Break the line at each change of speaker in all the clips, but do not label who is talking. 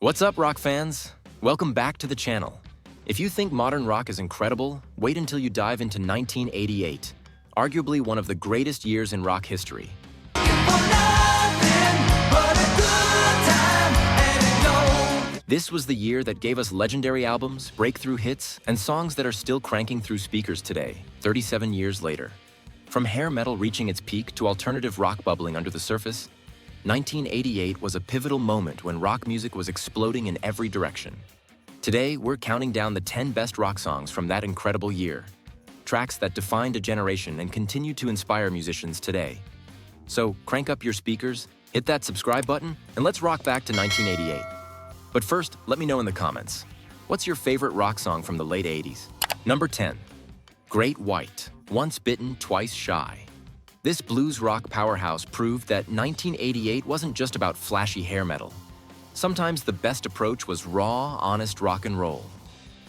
What's up, rock fans? Welcome back to the channel. If you think modern rock is incredible, wait until you dive into 1988, arguably one of the greatest years in rock history. This was the year that gave us legendary albums, breakthrough hits, and songs that are still cranking through speakers today, 37 years later. From hair metal reaching its peak to alternative rock bubbling under the surface, 1988 was a pivotal moment when rock music was exploding in every direction. Today, we're counting down the 10 best rock songs from that incredible year. Tracks that defined a generation and continue to inspire musicians today. So, crank up your speakers, hit that subscribe button, and let's rock back to 1988. But first, let me know in the comments. What's your favorite rock song from the late 80s? Number 10. Great White, Once Bitten, Twice Shy. This blues rock powerhouse proved that 1988 wasn't just about flashy hair metal. Sometimes the best approach was raw, honest rock and roll.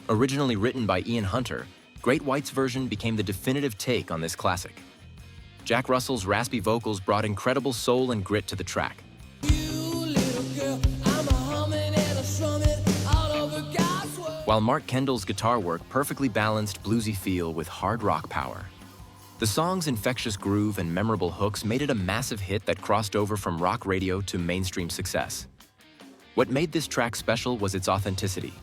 Originally written by Ian Hunter, Great White's version became the definitive take on this classic. Jack Russell's raspy vocals brought incredible soul and grit to the track. While Mark Kendall's guitar work perfectly balanced bluesy feel with hard rock power. The song's infectious groove and memorable hooks made it a massive hit that crossed over from rock radio to mainstream success. What made this track special was its authenticity.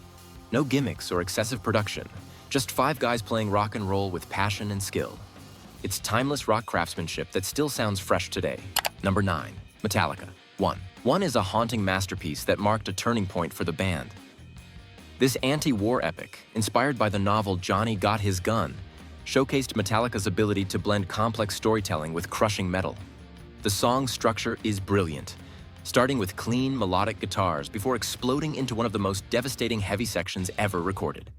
No gimmicks or excessive production, just 5 guys playing rock and roll with passion and skill. It's timeless rock craftsmanship that still sounds fresh today. Number 9. Metallica, One. One is a haunting masterpiece that marked a turning point for the band. This anti-war epic, inspired by the novel Johnny Got His Gun, showcased Metallica's ability to blend complex storytelling with crushing metal. The song's structure is brilliant, starting with clean, melodic guitars before exploding into one of the most devastating heavy sections ever recorded.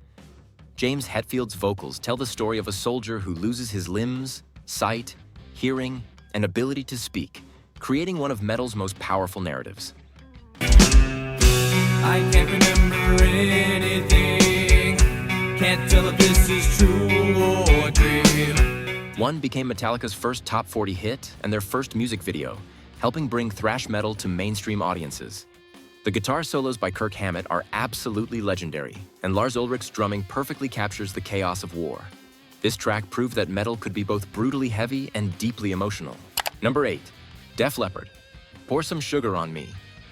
James Hetfield's vocals tell the story of a soldier who loses his limbs, sight, hearing, and ability to speak, creating one of metal's most powerful narratives.
I can't remember anything, can't tell if this is true or a dream.
One became Metallica's first top 40 hit and their first music video, helping bring thrash metal to mainstream audiences. The guitar solos by Kirk Hammett are absolutely legendary, and Lars Ulrich's drumming perfectly captures the chaos of war. This track proved that metal could be both brutally heavy and deeply emotional. Number 8. Def Leppard, Pour Some Sugar on Me.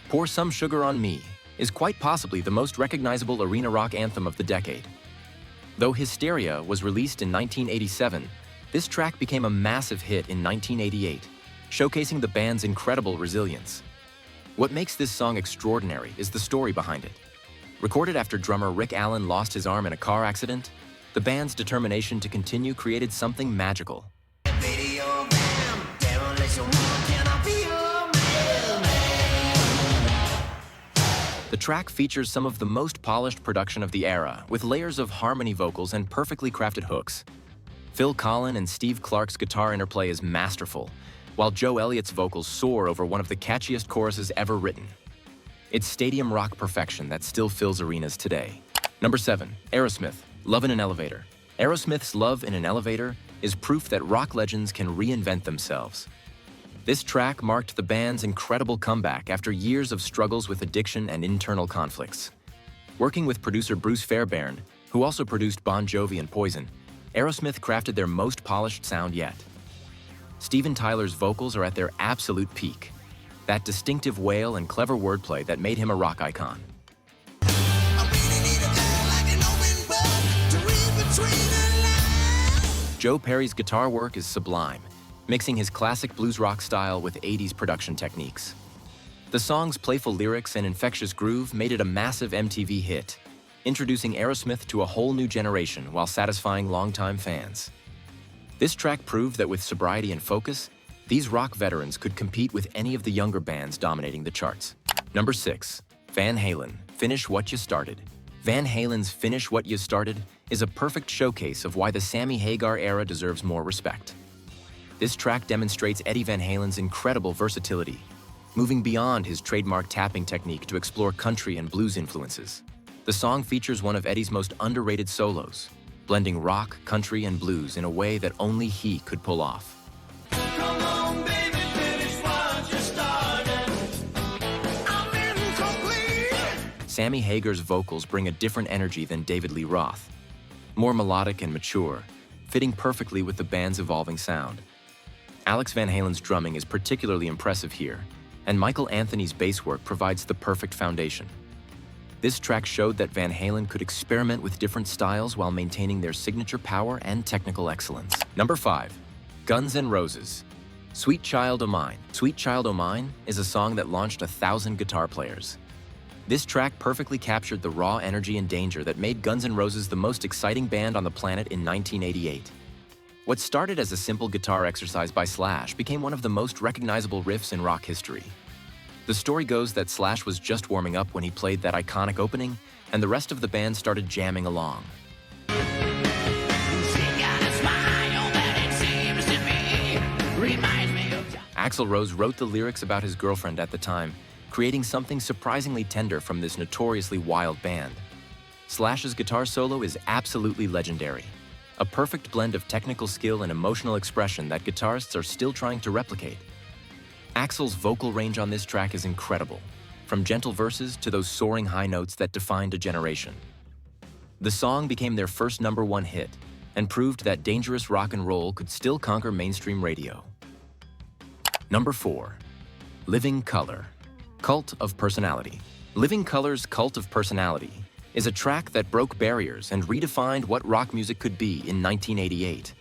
Pour Some Sugar on Me is quite possibly the most recognizable arena rock anthem of the decade. Though Hysteria was released in 1987, this track became a massive hit in 1988, showcasing the band's incredible resilience. What makes this song extraordinary is the story behind it. Recorded after drummer Rick Allen lost his arm in a car accident, the band's determination to continue created something magical. The track features some of the most polished production of the era, with layers of harmony vocals and perfectly crafted hooks. Phil Collen and Steve Clark's guitar interplay is masterful, while Joe Elliott's vocals soar over one of the catchiest choruses ever written. It's stadium rock perfection that still fills arenas today. Number 7. Aerosmith, Love in an Elevator. Aerosmith's Love in an Elevator is proof that rock legends can reinvent themselves. This track marked the band's incredible comeback after years of struggles with addiction and internal conflicts. Working with producer Bruce Fairbairn, who also produced Bon Jovi and Poison, Aerosmith crafted their most polished sound yet. Steven Tyler's vocals are at their absolute peak, that distinctive wail and clever wordplay that made him a rock icon. Joe Perry's guitar work is sublime, mixing his classic blues rock style with 80s production techniques. The song's playful lyrics and infectious groove made it a massive MTV hit, introducing Aerosmith to a whole new generation while satisfying longtime fans. This track proved that with sobriety and focus, these rock veterans could compete with any of the younger bands dominating the charts. Number 6. Van Halen, Finish What You Started. Van Halen's Finish What You Started is a perfect showcase of why the Sammy Hagar era deserves more respect. This track demonstrates Eddie Van Halen's incredible versatility, moving beyond his trademark tapping technique to explore country and blues influences. The song features one of Eddie's most underrated solos, blending rock, country, and blues in a way that only he could pull off.
Come on, baby, finish what you started. I'm incomplete.
Sammy Hagar's vocals bring a different energy than David Lee Roth. More melodic and mature, fitting perfectly with the band's evolving sound. Alex Van Halen's drumming is particularly impressive here, and Michael Anthony's bass work provides the perfect foundation. This track showed that Van Halen could experiment with different styles while maintaining their signature power and technical excellence. Number 5. Guns N' Roses. Sweet Child O' Mine. Sweet Child O' Mine is a song that launched 1,000 guitar players. This track perfectly captured the raw energy and danger that made Guns N' Roses the most exciting band on the planet in 1988. What started as a simple guitar exercise by Slash became one of the most recognizable riffs in rock history. The story goes that Slash was just warming up when he played that iconic opening, and the rest of the band started jamming along. Axl Rose wrote the lyrics about his girlfriend at the time, creating something surprisingly tender from this notoriously wild band. Slash's guitar solo is absolutely legendary, a perfect blend of technical skill and emotional expression that guitarists are still trying to replicate. Axl's vocal range on this track is incredible, from gentle verses to those soaring high notes that defined a generation. The song became their first #1 hit and proved that dangerous rock and roll could still conquer mainstream radio. Number 4. Living Colour. Cult of Personality. Living Colour's Cult of Personality is a track that broke barriers and redefined what rock music could be in 1988.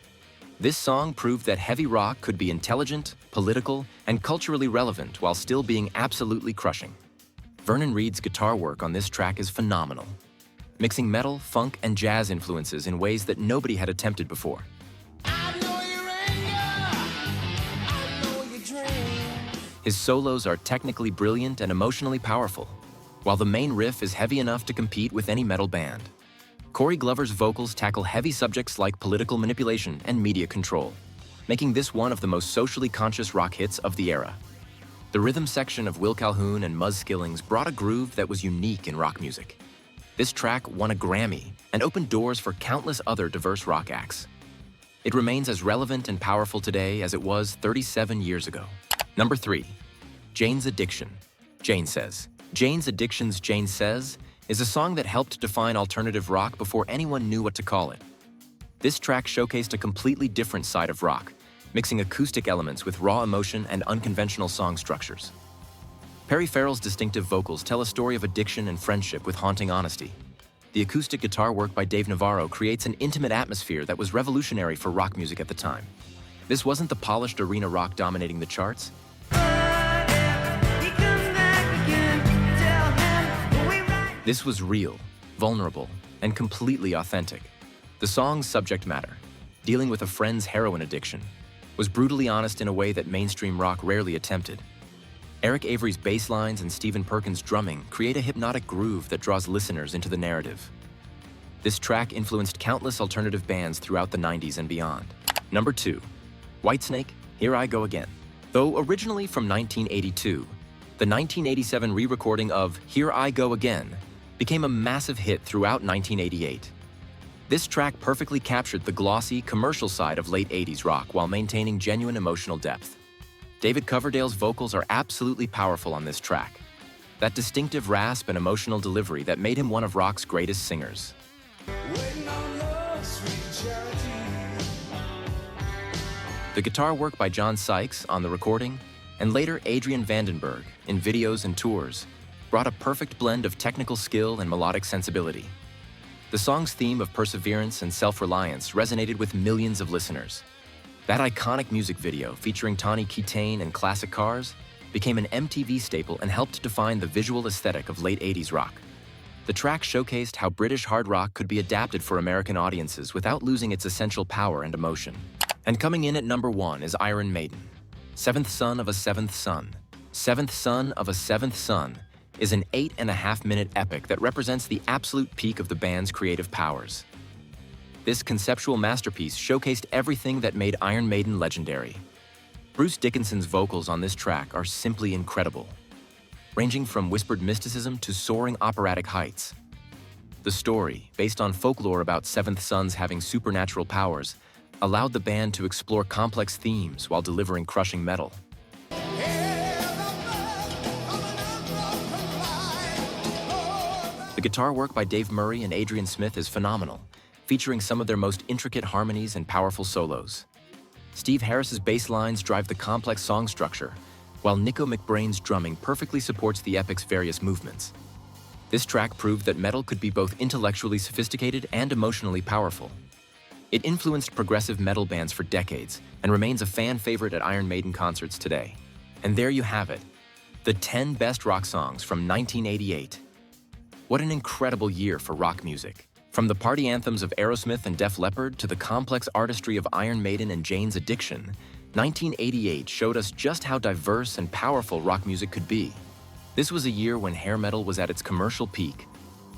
This song proved that heavy rock could be intelligent, political, and culturally relevant while still being absolutely crushing. Vernon Reid's guitar work on this track is phenomenal, mixing metal, funk, and jazz influences in ways that nobody had attempted before. His solos are technically brilliant and emotionally powerful, while the main riff is heavy enough to compete with any metal band. Corey Glover's vocals tackle heavy subjects like political manipulation and media control, making this one of the most socially conscious rock hits of the era. The rhythm section of Will Calhoun and Muzz Skillings brought a groove that was unique in rock music. This track won a Grammy and opened doors for countless other diverse rock acts. It remains as relevant and powerful today as it was 37 years ago. Number 3. Jane's Addiction. Jane Says. Jane's Addiction's Jane Says is a song that helped define alternative rock before anyone knew what to call it. This track showcased a completely different side of rock, mixing acoustic elements with raw emotion and unconventional song structures. Perry Farrell's distinctive vocals tell a story of addiction and friendship with haunting honesty. The acoustic guitar work by Dave Navarro creates an intimate atmosphere that was revolutionary for rock music at the time. This wasn't the polished arena rock dominating the charts. This was real, vulnerable, and completely authentic. The song's subject matter, dealing with a friend's heroin addiction, was brutally honest in a way that mainstream rock rarely attempted. Eric Avery's bass lines and Stephen Perkins' drumming create a hypnotic groove that draws listeners into the narrative. This track influenced countless alternative bands throughout the 90s and beyond. Number 2. Whitesnake, Here I Go Again. Though originally from 1982, the 1987 re-recording of Here I Go Again became a massive hit throughout 1988. This track perfectly captured the glossy, commercial side of late 80s rock while maintaining genuine emotional depth. David Coverdale's vocals are absolutely powerful on this track. That distinctive rasp and emotional delivery that made him one of rock's greatest singers. The guitar work by John Sykes on the recording, and later Adrian Vandenberg in videos and tours, brought a perfect blend of technical skill and melodic sensibility. The song's theme of perseverance and self-reliance resonated with millions of listeners. That iconic music video featuring Tawny Kitaen and classic cars became an MTV staple and helped define the visual aesthetic of late 80s rock. The track showcased how British hard rock could be adapted for American audiences without losing its essential power and emotion. And coming in at number 1 is Iron Maiden, Seventh Son of a Seventh Son. Seventh Son of a Seventh Son is an 8.5-minute epic that represents the absolute peak of the band's creative powers. This conceptual masterpiece showcased everything that made Iron Maiden legendary. Bruce Dickinson's vocals on this track are simply incredible, ranging from whispered mysticism to soaring operatic heights. The story, based on folklore about Seventh Sons having supernatural powers, allowed the band to explore complex themes while delivering crushing metal. The guitar work by Dave Murray and Adrian Smith is phenomenal, featuring some of their most intricate harmonies and powerful solos. Steve Harris's bass lines drive the complex song structure, while Nico McBrain's drumming perfectly supports the epic's various movements. This track proved that metal could be both intellectually sophisticated and emotionally powerful. It influenced progressive metal bands for decades and remains a fan favorite at Iron Maiden concerts today. And there you have it, the 10 best rock songs from 1988. What an incredible year for rock music. From the party anthems of Aerosmith and Def Leppard to the complex artistry of Iron Maiden and Jane's Addiction, 1988 showed us just how diverse and powerful rock music could be. This was a year when hair metal was at its commercial peak,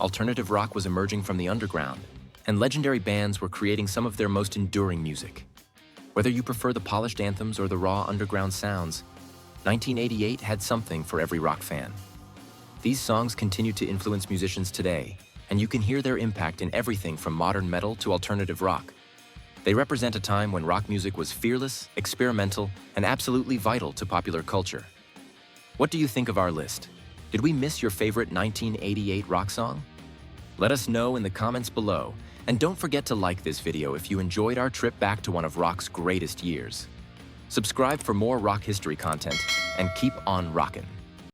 alternative rock was emerging from the underground, and legendary bands were creating some of their most enduring music. Whether you prefer the polished anthems or the raw underground sounds, 1988 had something for every rock fan. These songs continue to influence musicians today, and you can hear their impact in everything from modern metal to alternative rock. They represent a time when rock music was fearless, experimental, and absolutely vital to popular culture. What do you think of our list? Did we miss your favorite 1988 rock song? Let us know in the comments below, and don't forget to like this video if you enjoyed our trip back to one of rock's greatest years. Subscribe for more rock history content, and keep on rockin'.